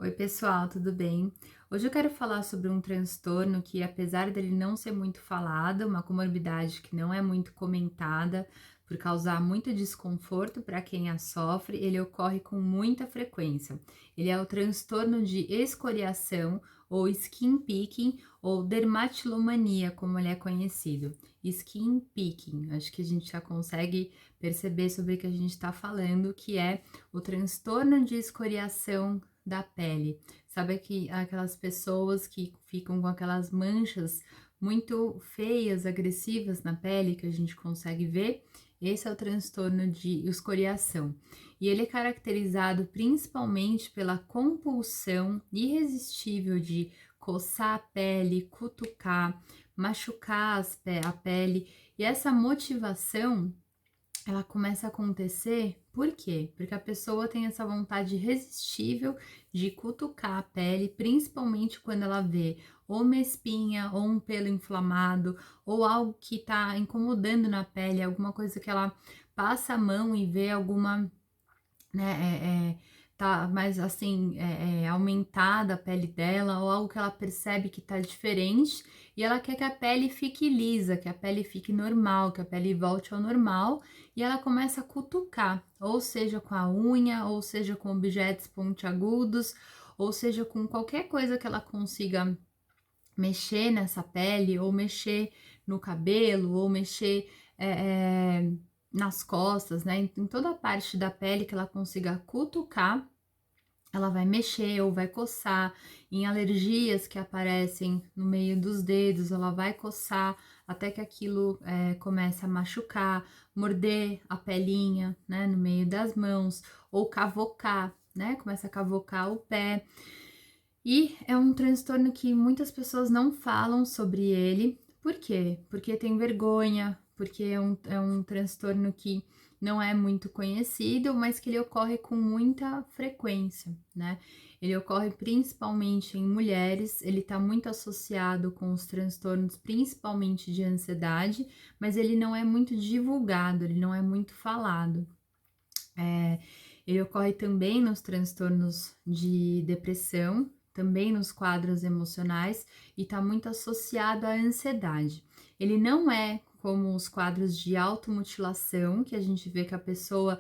Oi, pessoal, tudo bem? Hoje eu quero falar sobre um transtorno que, apesar dele não ser muito falado, uma comorbidade que não é muito comentada, por causar muito desconforto para quem a sofre, ele ocorre com muita frequência. Ele é o transtorno de escoriação, ou skin picking, ou dermatillomania, como ele é conhecido. Skin picking, acho que a gente já consegue perceber sobre o que a gente está falando, que é o transtorno de escoriação da pele. Sabe aquelas pessoas que ficam com aquelas manchas muito feias, agressivas na pele que a gente consegue ver? Esse é o transtorno de escoriação. E ele é caracterizado principalmente pela compulsão irresistível de coçar a pele, cutucar, machucar a pele. E essa motivação ela começa a acontecer, por quê? Porque a pessoa tem essa vontade irresistível de cutucar a pele, principalmente quando ela vê ou uma espinha, ou um pelo inflamado, ou algo que tá incomodando na pele, alguma coisa que ela passa a mão e vê alguma, né, tá mais assim, aumentada a pele dela, ou algo que ela percebe que tá diferente, e ela quer que a pele fique lisa, que a pele fique normal, que a pele volte ao normal, e ela começa a cutucar, ou seja com a unha, ou seja com objetos pontiagudos, ou seja com qualquer coisa que ela consiga mexer nessa pele, ou mexer no cabelo, ou mexer nas costas, né? Em toda a parte da pele que ela consiga cutucar, ela vai mexer ou vai coçar. Em alergias que aparecem no meio dos dedos, ela vai coçar até que aquilo comece a machucar, morder a pelinha, né, no meio das mãos, ou cavocar, né? Começa a cavocar o pé. E é um transtorno que muitas pessoas não falam sobre ele. Por quê? Porque tem vergonha, porque é um transtorno que não é muito conhecido, mas que ele ocorre com muita frequência, né? Ele ocorre principalmente em mulheres, ele está muito associado com os transtornos, principalmente de ansiedade, mas ele não é muito divulgado, ele não é muito falado. Ele ocorre também nos transtornos de depressão, também nos quadros emocionais e está muito associado à ansiedade. Ele não é como os quadros de automutilação, que a gente vê que a pessoa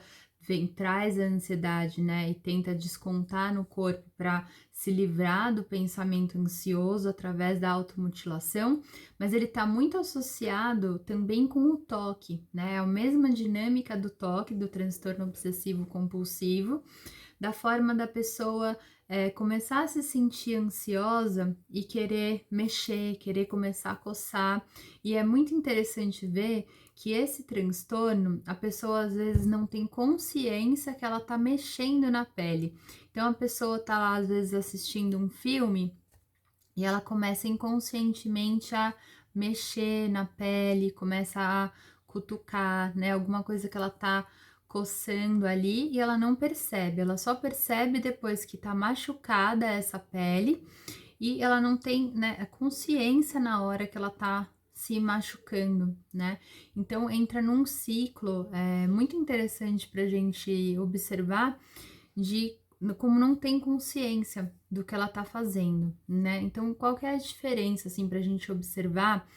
traz a ansiedade, né, e tenta descontar no corpo para se livrar do pensamento ansioso através da automutilação, mas ele está muito associado também com o toque, né? É a mesma dinâmica do toque, do transtorno obsessivo compulsivo, da forma da pessoa começar a se sentir ansiosa e querer mexer, querer começar a coçar. E é muito interessante ver que esse transtorno, a pessoa às vezes não tem consciência que ela tá mexendo na pele. Então a pessoa tá lá às vezes assistindo um filme e ela começa inconscientemente a mexer na pele, começa a cutucar, né? Alguma coisa que ela tá coçando ali e ela não percebe, ela só percebe depois que tá machucada essa pele e ela não tem, né, a consciência na hora que ela tá se machucando, né? Então entra num ciclo muito interessante pra gente observar de como não tem consciência do que ela tá fazendo, né? Então, qual que é a diferença, assim, pra gente observar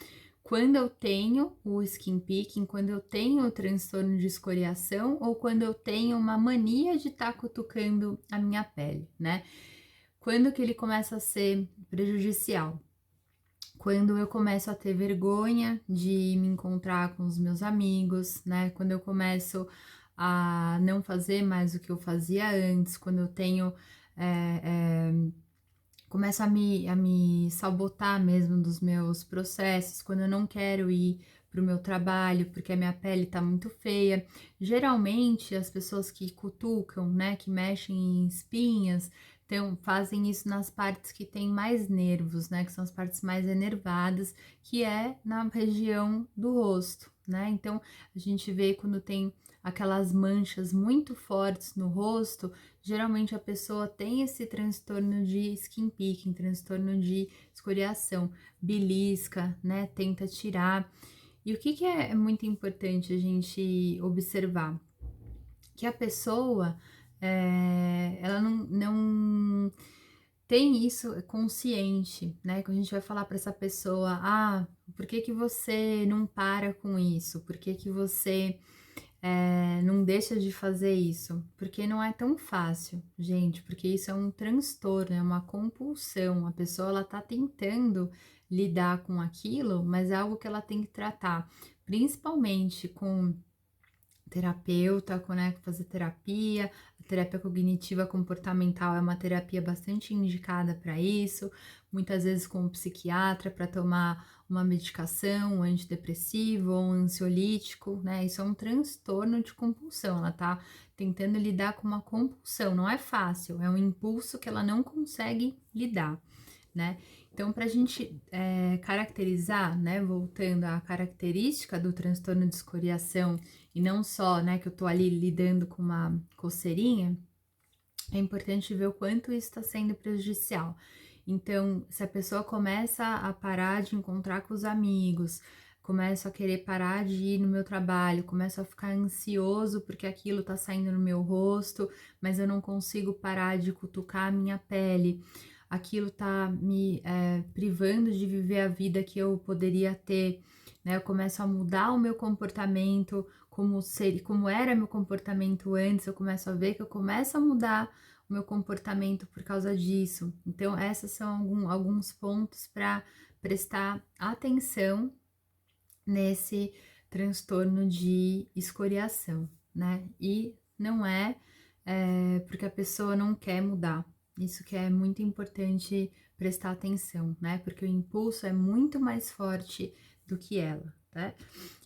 quando eu tenho o skin picking, quando eu tenho o transtorno de escoriação ou quando eu tenho uma mania de estar cutucando a minha pele, né? Quando que ele começa a ser prejudicial? Quando eu começo a ter vergonha de me encontrar com os meus amigos, né? Quando eu começo a não fazer mais o que eu fazia antes, quando eu tenho. É, é, começo a me sabotar mesmo dos meus processos, quando eu não quero ir para o meu trabalho porque a minha pele tá muito feia. Geralmente, as pessoas que cutucam, né, que mexem em espinhas, então, fazem isso nas partes que tem mais nervos, né, que são as partes mais enervadas, que é na região do rosto, né? Então, a gente vê quando tem aquelas manchas muito fortes no rosto, geralmente a pessoa tem esse transtorno de skin picking, transtorno de escoriação, belisca, né? Tenta tirar. E o que que é muito importante a gente observar? Que a pessoa, ela não tem isso consciente, né? Quando a gente vai falar para essa pessoa, ah, por que que você não para com isso? Por que que você não deixa de fazer isso? Porque não é tão fácil, gente, porque isso é um transtorno, é uma compulsão. A pessoa, ela tá tentando lidar com aquilo, mas é algo que ela tem que tratar, principalmente com terapeuta, né, fazer terapia. A terapia cognitiva comportamental é uma terapia bastante indicada para isso, muitas vezes com um psiquiatra para tomar uma medicação, um antidepressivo ou um ansiolítico, né? Isso é um transtorno de compulsão. Ela tá tentando lidar com uma compulsão, não é fácil, é um impulso que ela não consegue lidar, né? Então, para a gente caracterizar, né, voltando à característica do transtorno de escoriação, e não só, né, que eu tô ali lidando com uma coceirinha, é importante ver o quanto isso está sendo prejudicial. Então, se a pessoa começa a parar de encontrar com os amigos, começa a querer parar de ir no meu trabalho, começa a ficar ansioso porque aquilo tá saindo no meu rosto, mas eu não consigo parar de cutucar a minha pele, aquilo tá me privando de viver a vida que eu poderia ter, né? Eu começo a mudar o meu comportamento, como era meu comportamento antes, eu começo a ver que eu começo a mudar o meu comportamento por causa disso. Então, esses são alguns pontos para prestar atenção nesse transtorno de escoriação, né? E não porque a pessoa não quer mudar. Isso que é muito importante prestar atenção, né? Porque o impulso é muito mais forte do que ela, tá?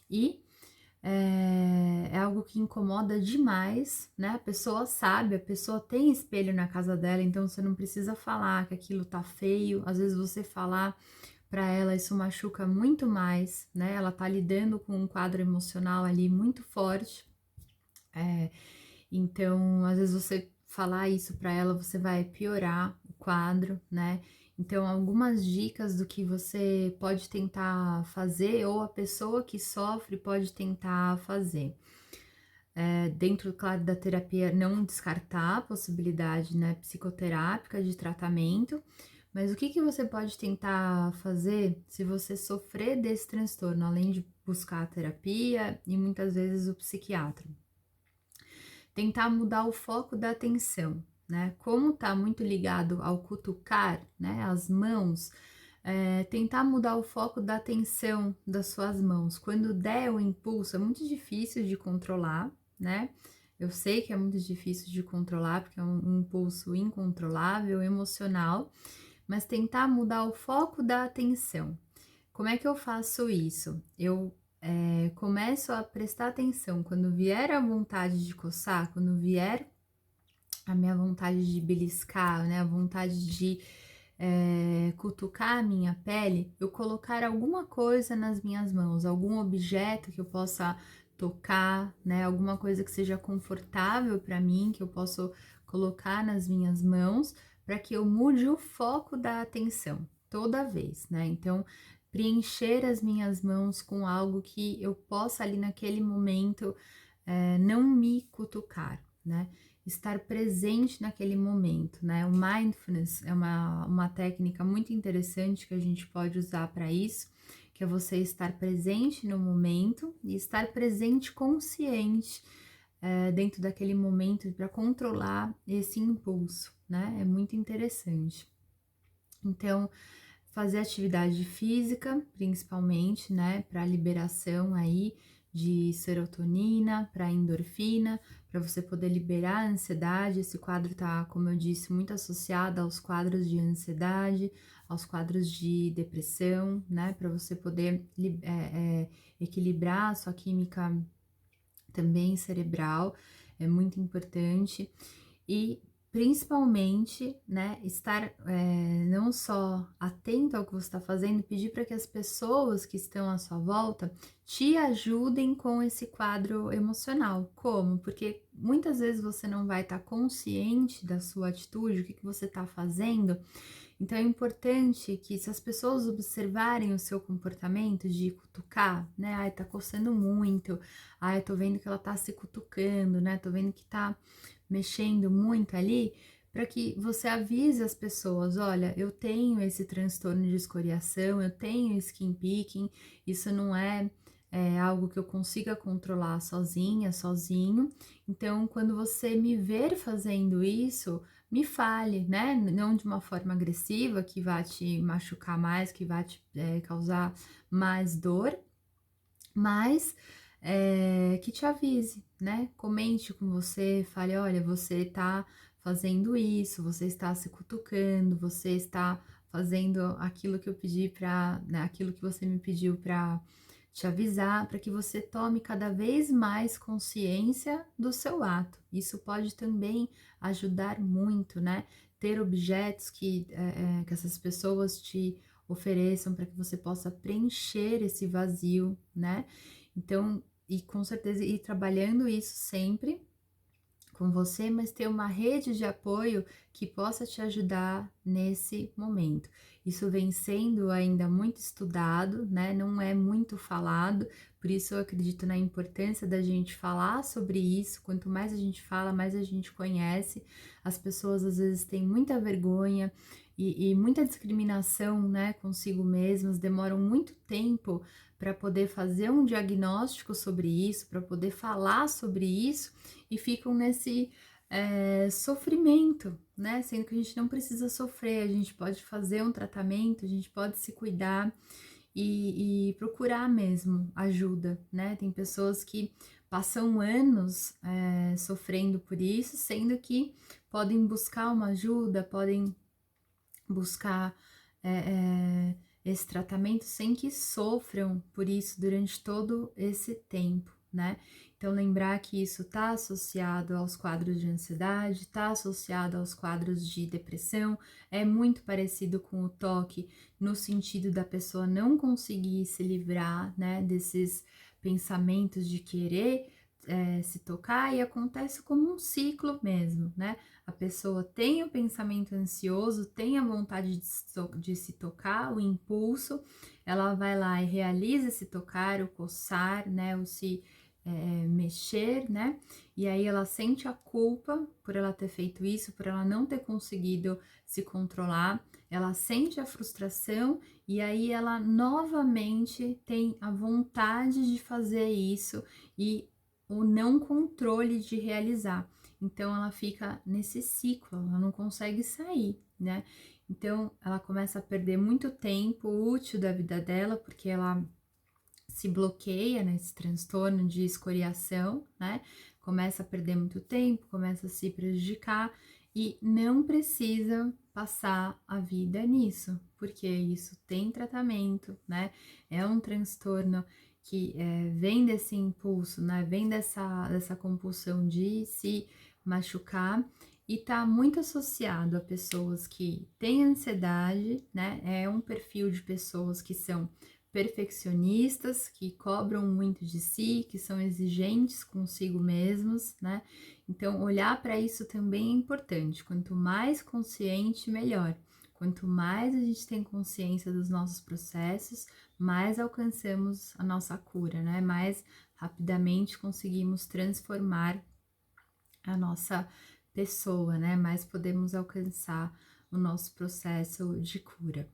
E é algo que incomoda demais, né? A pessoa sabe, a pessoa tem espelho na casa dela, então você não precisa falar que aquilo tá feio. Às vezes você falar para ela isso machuca muito mais, né? Ela tá lidando com um quadro emocional ali muito forte. Então, às vezes você falar isso para ela, você vai piorar o quadro, né? Então, algumas dicas do que você pode tentar fazer ou a pessoa que sofre pode tentar fazer. Dentro, claro, da terapia, não descartar a possibilidade, né, psicoterápica de tratamento, mas o que que você pode tentar fazer se você sofrer desse transtorno, além de buscar a terapia e muitas vezes o psiquiatra? Tentar mudar o foco da atenção, né? Como tá muito ligado ao cutucar, né, as mãos, tentar mudar o foco da atenção das suas mãos. Quando der o impulso, é muito difícil de controlar, né? Eu sei que é muito difícil de controlar, porque é um impulso incontrolável, emocional, mas tentar mudar o foco da atenção. Como é que eu faço isso? Eu começo a prestar atenção quando vier a vontade de coçar, quando vier a minha vontade de beliscar, né, a vontade de cutucar a minha pele, eu colocar alguma coisa nas minhas mãos, algum objeto que eu possa tocar, né, alguma coisa que seja confortável para mim, que eu possa colocar nas minhas mãos, para que eu mude o foco da atenção toda vez, né? Então, preencher as minhas mãos com algo que eu possa ali naquele momento não me cutucar, né? Estar presente naquele momento, né? O mindfulness é uma técnica muito interessante que a gente pode usar para isso, que é você estar presente no momento e estar presente consciente dentro daquele momento para controlar esse impulso, né? É muito interessante. Então, fazer atividade física, principalmente, né, para liberação aí de serotonina, para endorfina, para você poder liberar a ansiedade. Esse quadro tá, como eu disse, muito associado aos quadros de ansiedade, aos quadros de depressão, né, para você poder equilibrar a sua química também cerebral, é muito importante. E principalmente, né, estar não só atento ao que você está fazendo, pedir para que as pessoas que estão à sua volta te ajudem com esse quadro emocional. Como? Porque muitas vezes você não vai estar consciente da sua atitude, o que você está fazendo. Então é importante que, se as pessoas observarem o seu comportamento de cutucar, né? Ai, tá coçando muito, ai, tô vendo que ela tá se cutucando, né? Tô vendo que tá mexendo muito ali, para que você avise as pessoas: olha, eu tenho esse transtorno de escoriação, eu tenho skin picking, isso não é algo que eu consiga controlar sozinha, sozinho. Então, quando você me ver fazendo isso, me fale, né? Não de uma forma agressiva, que vá te machucar mais, que vá te causar mais dor, mas que te avise, né? Comente com você, fale: olha, você tá fazendo isso, você está se cutucando, você está fazendo aquilo que eu pedi para, né, aquilo que você me pediu para te avisar, para que você tome cada vez mais consciência do seu ato. Isso pode também ajudar muito, né? Ter objetos que essas pessoas te ofereçam para que você possa preencher esse vazio, né? Então, e com certeza ir trabalhando isso sempre com você, mas ter uma rede de apoio que possa te ajudar nesse momento. Isso vem sendo ainda muito estudado, né? Não é muito falado, por isso eu acredito na importância da gente falar sobre isso. Quanto mais a gente fala, mais a gente conhece. As pessoas às vezes têm muita vergonha e muita discriminação, né, consigo mesmas, demoram muito tempo para poder fazer um diagnóstico sobre isso, para poder falar sobre isso, e ficam nesse sofrimento, né? Sendo que a gente não precisa sofrer, a gente pode fazer um tratamento, a gente pode se cuidar e procurar mesmo ajuda, né? Tem pessoas que passam anos sofrendo por isso, sendo que podem buscar uma ajuda, podem buscar esse tratamento sem que sofram por isso durante todo esse tempo, né? Então, lembrar que isso está associado aos quadros de ansiedade, está associado aos quadros de depressão, é muito parecido com o toque, no sentido da pessoa não conseguir se livrar, né, desses pensamentos de querer se tocar, e acontece como um ciclo mesmo, né? A pessoa tem o pensamento ansioso, tem a vontade de se tocar, o impulso, ela vai lá e realiza esse tocar, o coçar, né, o se mexer, né? E aí ela sente a culpa por ela ter feito isso, por ela não ter conseguido se controlar, ela sente a frustração e aí ela novamente tem a vontade de fazer isso e o não controle de realizar. Então ela fica nesse ciclo, ela não consegue sair, né? Então ela começa a perder muito tempo útil da vida dela, porque ela se bloqueia nesse transtorno de escoriação, né? Começa a perder muito tempo, começa a se prejudicar e não precisa passar a vida nisso, porque isso tem tratamento, né? É um transtorno que vem desse impulso, né? Vem dessa compulsão de se machucar e tá muito associado a pessoas que têm ansiedade, né? É um perfil de pessoas que são perfeccionistas, que cobram muito de si, que são exigentes consigo mesmos, né? Então, olhar para isso também é importante. Quanto mais consciente, melhor. Quanto mais a gente tem consciência dos nossos processos, mais alcançamos a nossa cura, né? Mais rapidamente conseguimos transformar a nossa pessoa, né? Mais podemos alcançar o nosso processo de cura.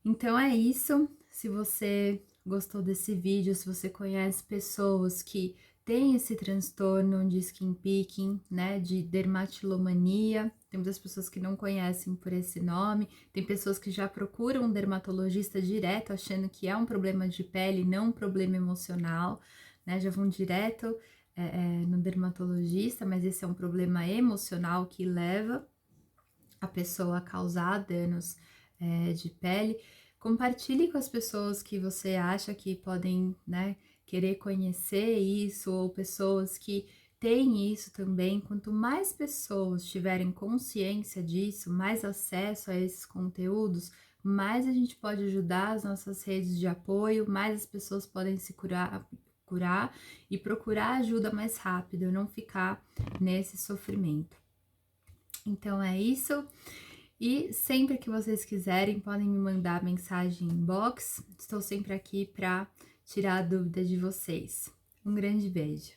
Então é isso. Se você gostou desse vídeo, se você conhece pessoas que têm esse transtorno de skin picking, né, de dermatillomania, tem muitas pessoas que não conhecem por esse nome, tem pessoas que já procuram um dermatologista direto, achando que é um problema de pele, não um problema emocional, né, já vão direto no dermatologista, mas esse é um problema emocional que leva a pessoa a causar danos de pele. Compartilhe com as pessoas que você acha que podem, né, querer conhecer isso, ou pessoas que têm isso também. Quanto mais pessoas tiverem consciência disso, mais acesso a esses conteúdos, mais a gente pode ajudar as nossas redes de apoio, mais as pessoas podem se curar e procurar ajuda mais rápido, não ficar nesse sofrimento. Então é isso. E sempre que vocês quiserem, podem me mandar mensagem em inbox. Estou sempre aqui para tirar a dúvida de vocês. Um grande beijo.